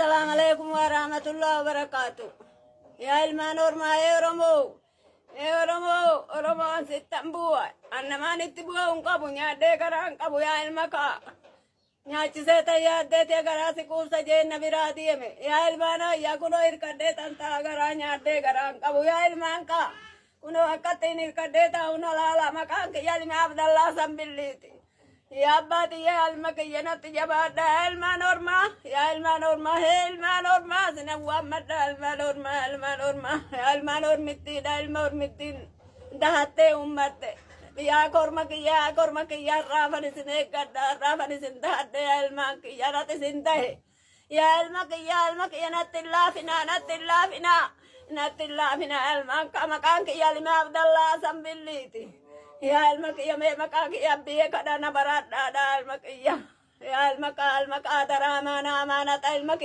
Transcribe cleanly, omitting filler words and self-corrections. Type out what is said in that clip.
Assalamualaikum warahmatullahi wabarakatuh. Ya ilman orma Oromo sittan buat. Annaman itti buat unka punya degaran kabu ya ilmaka. Nyachi seta ya dete garasi kusa jenna biradi me. Ya ilmana ya kuno irkade tanta garanya degaran kabu ya ilmanka. Kuno akatin irkade ta unalala makan ke yali ma Abdallah sambilliti. Ya abadi ya almaka ya nati ya bada ilman orma sina Muhammad ilman ormitti da ilman ormitti dahate ummate ya korma ya rafani sine gadda rafani sin dahate ilman ya nati sin dahe ya ilmaka ya nati lafina ilman kamakan ya lima Abdallah sambilliti. Ya ilmaka ya me makaki ya biye kadana barat da ilmaka ya ilmaka darama na amanat ilmaka